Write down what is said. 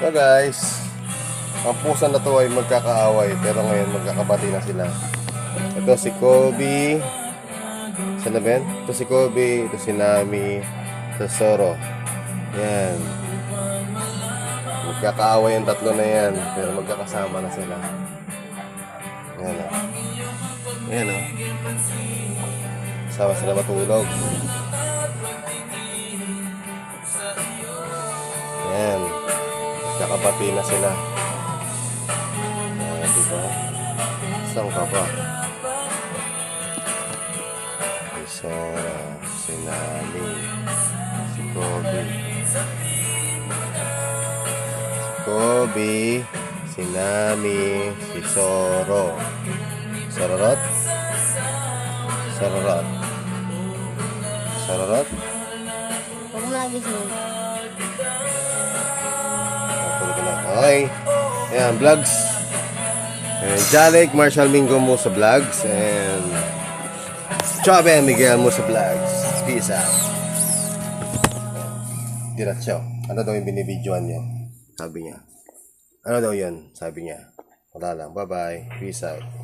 So guys, ang pusa na to ay magkakaaway pero ngayon magkakabati na sila. Ito si Kobe. Saan na ba yan? Ito si Kobe, ito si Nami, ito si Zoro. Yan. Magkakaaway yung tatlo na yan pero magkakasama na sila. Yan o. Yan o. Sama sila matulog. Yan. Kakabati na sila. Diba? Saan ka ba? Si Zoro, si Nami, si Kobe. Kobe, si Nami, si Zoro. Sararot? Sararot? Sararot? Huwag mo nagising. Okay. Ayan, vlogs. And Jalek, Marshall Mingo mo sa vlogs. And Chobe Miguel mo sa vlogs. Peace out. Diretso. Ano daw yung binibidyoan niya? Sabi niya. Ano daw yun? Sabi niya. Wala lang. Bye-bye. Peace out.